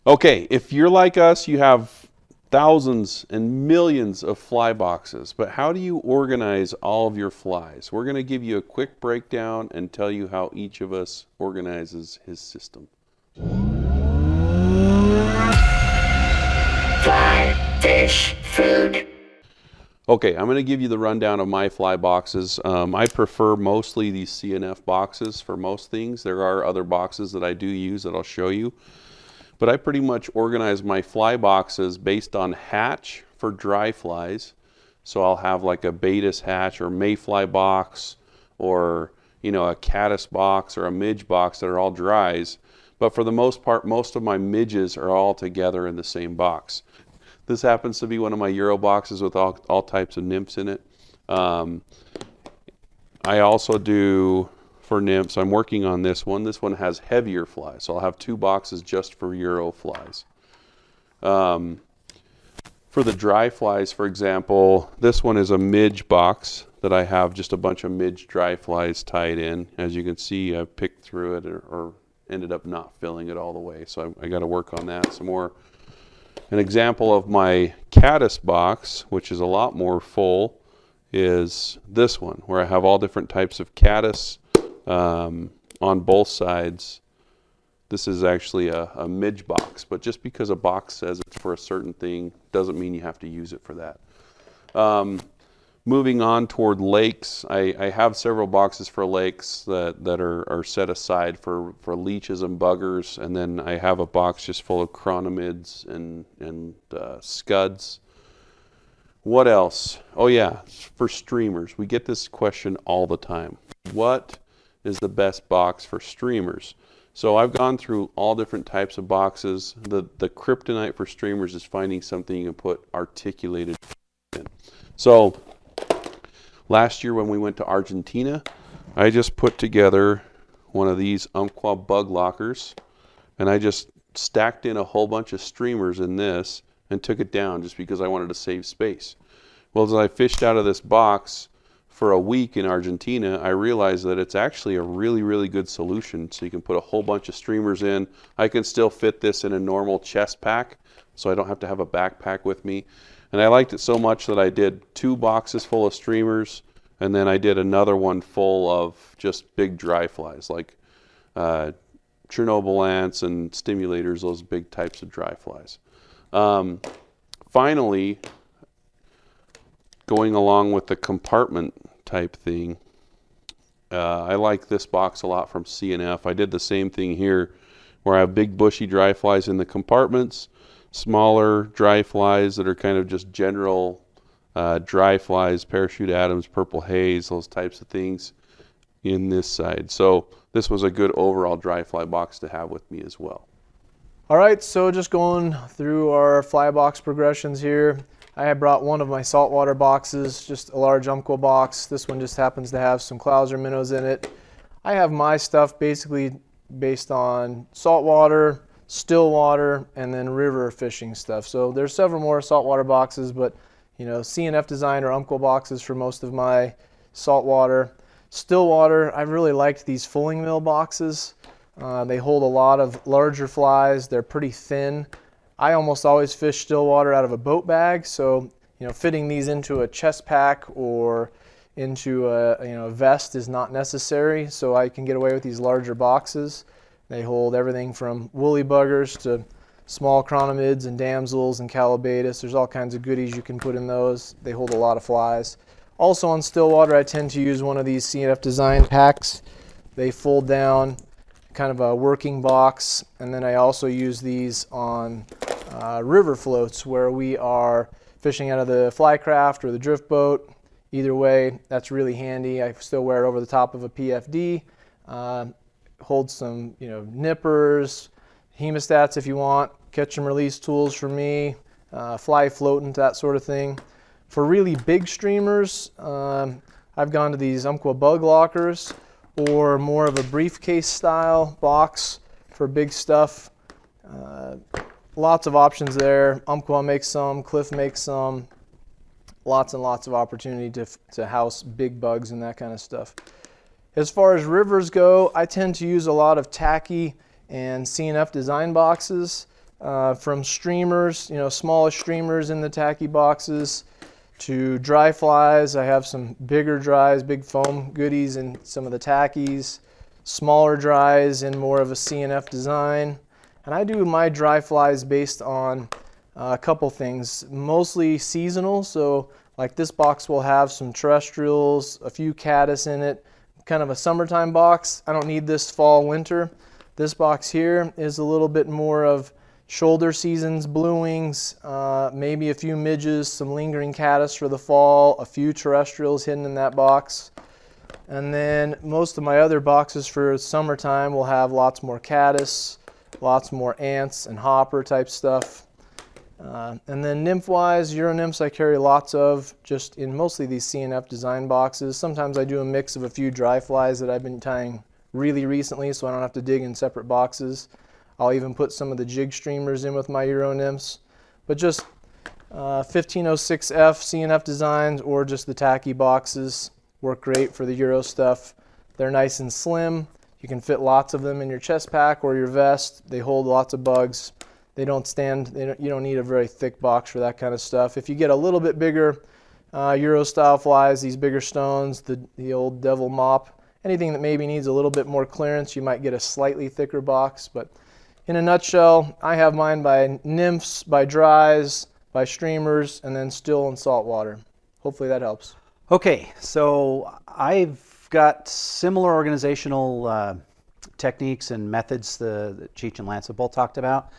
Okay, if you're like us, you have thousands and millions of fly boxes, but how do you organize all of your flies? We're going to give you a quick breakdown and tell you how each of us organizes his system. Fly, fish, food. Okay, I'm going to give you the rundown of my fly boxes. I prefer mostly these CNF boxes for most things. There are other boxes that I do use that I'll show you. But I pretty much organize my fly boxes based on hatch for dry flies. So I'll have like a Baetis hatch or mayfly box or a caddis box or a midge box that are all dries. But for the most part, most of my midges are all together in the same box. This happens to be one of my Euro boxes with all types of nymphs in it. Um, I also do for nymphs, I'm working on this one. This one has heavier flies, so I'll have two boxes just for Euro flies. For the dry flies, for example, this one is a midge box that I have just a bunch of midge dry flies tied in. As you can see, I picked through it or ended up not filling it all the way, so I got to work on that some more. An example of my caddis box, which is a lot more full, is this one, where I have all different types of caddis on both sides. This is actually a midge box, but just because a box says it's for a certain thing doesn't mean you have to use it for that. Moving on toward lakes, I have several boxes for lakes that are set aside for leeches and buggers, and then I have a box just full of chironomids and scuds. What else? Oh yeah, for streamers. We get this question all the time. What is the best box for streamers? So I've gone through all different types of boxes. The kryptonite for streamers is finding something you can put articulated in. So last year when we went to Argentina, I just put together one of these Umpqua bug lockers, and I just stacked in a whole bunch of streamers in this and took it down just because I wanted to save space. Well, as I fished out of this box for a week in Argentina, I realized that it's actually a really, really good solution. So you can put a whole bunch of streamers in. I can still fit this in a normal chest pack, so I don't have to have a backpack with me. And I liked it so much that I did 2 boxes full of streamers, and then I did another one full of just big dry flies, like Chernobyl ants and stimulators, those big types of dry flies. Finally, going along with the compartment type thing, I like this box a lot from CNF. I did the same thing here where I have big bushy dry flies in the compartments, smaller dry flies that are kind of just general dry flies, parachute Adams, purple haze, those types of things in this side. So this was a good overall dry fly box to have with me as well. All right, so just going through our fly box progressions here. I have brought one of my saltwater boxes, just a large Umpqua box. This one just happens to have some Clouser minnows in it. I have my stuff basically based on saltwater, still water, and then river fishing stuff. So there's several more saltwater boxes, but CNF design or Umpqua boxes for most of my saltwater. Still water, I really liked these Fulling Mill boxes. They hold a lot of larger flies. They're pretty thin. I almost always fish still water out of a boat bag, so fitting these into a chest pack or into a vest is not necessary. So I can get away with these larger boxes. They hold everything from woolly buggers to small chironomids and damsels and calabatus. There's all kinds of goodies you can put in those. They hold a lot of flies. Also on still water, I tend to use one of these CNF design packs. They fold down, kind of a working box, and then I also use these on river floats where we are fishing out of the Flycraft or the drift boat. Either way, that's really handy. I still wear it over the top of a PFD. Holds some nippers, hemostats if you want, catch and release tools for me, fly floatant, that sort of thing. For really big streamers, I've gone to these Umpqua bug lockers or more of a briefcase style box for big stuff. Lots of options there. Umpqua makes some, Cliff makes some. Lots and lots of opportunity to house big bugs and that kind of stuff. As far as rivers go, I tend to use a lot of tacky and CNF design boxes. from streamers, smaller streamers in the tacky boxes, to dry flies. I have some bigger dries, big foam goodies in some of the tackies, smaller dries in more of a CNF design. And I do my dry flies based on a couple things, mostly seasonal. So like this box will have some terrestrials, a few caddis in it, kind of a summertime box. I don't need this fall, winter. This box here is a little bit more of shoulder seasons, blue wings, maybe a few midges, some lingering caddis for the fall, a few terrestrials hidden in that box. And then most of my other boxes for summertime will have lots more caddis, lots more ants and hopper type stuff. And then nymph-wise, Euro nymphs I carry lots of, just in mostly these CNF design boxes. Sometimes I do a mix of a few dry flies that I've been tying really recently, so I don't have to dig in separate boxes. I'll even put some of the jig streamers in with my Euro nymphs. But just 1506F CNF designs or just the tacky boxes work great for the Euro stuff. They're nice and slim. You can fit lots of them in your chest pack or your vest. They hold lots of bugs. They don't stand, you don't need a very thick box for that kind of stuff. If you get a little bit bigger Euro style flies, these bigger stones, the old devil mop, anything that maybe needs a little bit more clearance, you might get a slightly thicker box. But in a nutshell, I have mine by nymphs, by dries, by streamers, and then still and saltwater. Hopefully that helps. Okay, so I've got similar organizational techniques and methods that Cheech and Lance have both talked about.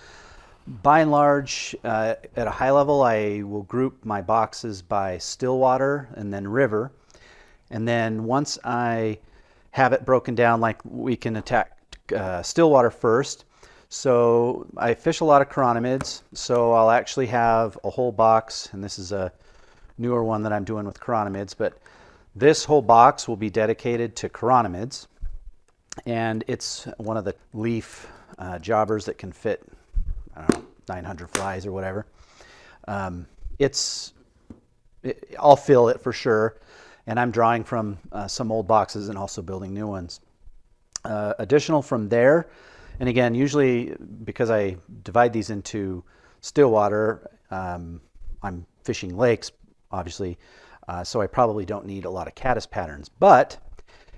By and large, at a high level, I will group my boxes by stillwater and then river. And then once I have it broken down, like we can attack stillwater first. So I fish a lot of chironomids, so I'll actually have a whole box, and this is a newer one that I'm doing with chironomids, but this whole box will be dedicated to chironomids, and it's one of the leaf jobbers that can fit, I don't know, 900 flies or whatever. I'll fill it for sure, and I'm drawing from some old boxes and also building new ones. Additional from there, and again, usually because I divide these into stillwater, I'm fishing lakes, obviously, so I probably don't need a lot of caddis patterns. But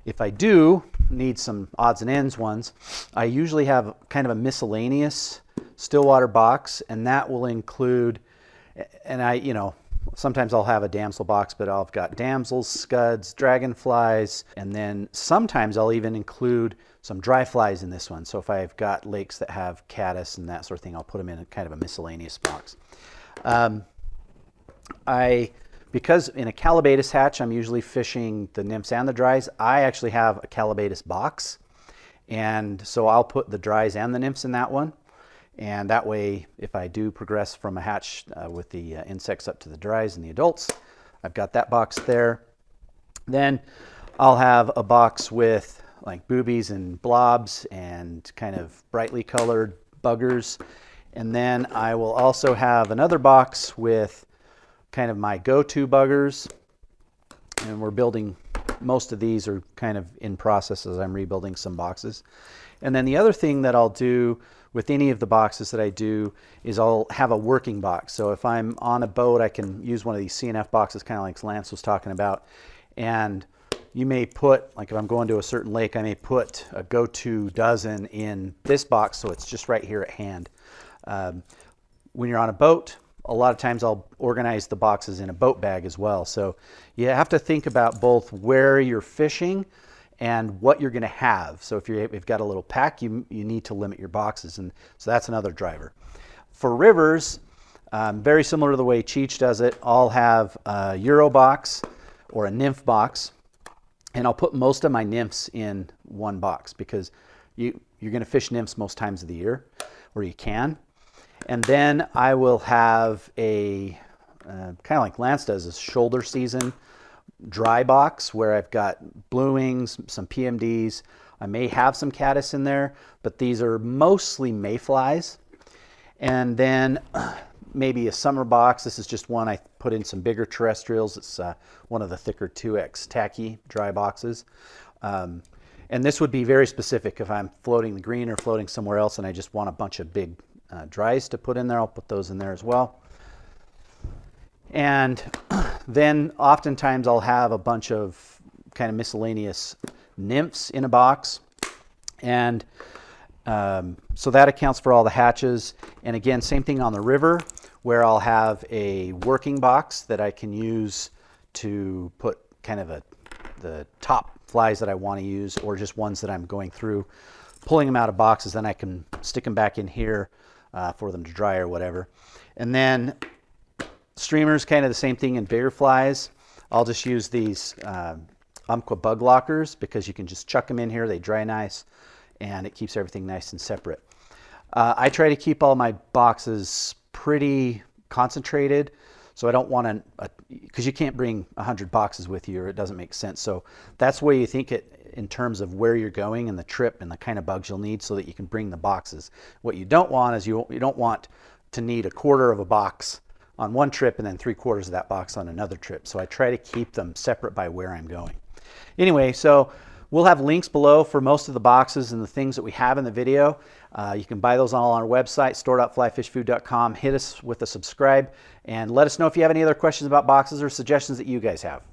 if I do need some odds and ends ones, I usually have kind of a miscellaneous stillwater box, and that will include, and sometimes I'll have a damsel box, but I've got damsels, scuds, dragonflies, and then sometimes I'll even include some dry flies in this one. So if I've got lakes that have caddis and that sort of thing, I'll put them in a kind of a miscellaneous box. Because in a calabatus hatch, I'm usually fishing the nymphs and the dries, I actually have a calabatus box. And so I'll put the dries and the nymphs in that one. And that way, if I do progress from a hatch with the insects up to the dries and the adults, I've got that box there. Then I'll have a box with like boobies and blobs and kind of brightly colored buggers. And then I will also have another box with kind of my go-to buggers. And we're building, most of these are kind of in process as I'm rebuilding some boxes. And then the other thing that I'll do with any of the boxes that I do is I'll have a working box. So if I'm on a boat, I can use one of these CNF boxes, kind of like Lance was talking about. And you may put, like if I'm going to a certain lake, I may put a go-to dozen in this box, so it's just right here at hand. When you're on a boat, a lot of times I'll organize the boxes in a boat bag as well. So you have to think about both where you're fishing and what you're going to have. So if you've got a little pack, you need to limit your boxes, and so that's another driver. For rivers, very similar to the way Cheech does it, I'll have a Euro box or a nymph box, and I'll put most of my nymphs in one box because you're going to fish nymphs most times of the year, or you can. And then I will have a, kind of like Lance does, a shoulder season dry box where I've got blue wings, some PMDs. I may have some caddis in there, but these are mostly mayflies. And then maybe a summer box. This is just one I put in some bigger terrestrials. It's one of the thicker 2X tacky dry boxes. And this would be very specific if I'm floating the green or floating somewhere else and I just want a bunch of big dries to put in there, I'll put those in there as well. And then oftentimes I'll have a bunch of kind of miscellaneous nymphs in a box. And so that accounts for all the hatches. And again, same thing on the river, where I'll have a working box that I can use to put kind of the top flies that I want to use, or just ones that I'm going through, pulling them out of boxes. Then I can stick them back in here for them to dry or whatever. And then streamers, kind of the same thing in bigger flies. I'll just use these Umpqua bug lockers, because you can just chuck them in here, they dry nice, and it keeps everything nice and separate. I try to keep all my boxes pretty concentrated, so I don't want to, because you can't bring 100 boxes with you, or it doesn't make sense. So that's the way you think it in terms of where you're going and the trip and the kind of bugs you'll need, so that you can bring the boxes. What you don't want is you don't want to need a quarter of a box on one trip and then 3/4 of that box on another trip. So I try to keep them separate by where I'm going. Anyway, so we'll have links below for most of the boxes and the things that we have in the video. You can buy those all on our website, store.flyfishfood.com. Hit us with a subscribe, and let us know if you have any other questions about boxes or suggestions that you guys have.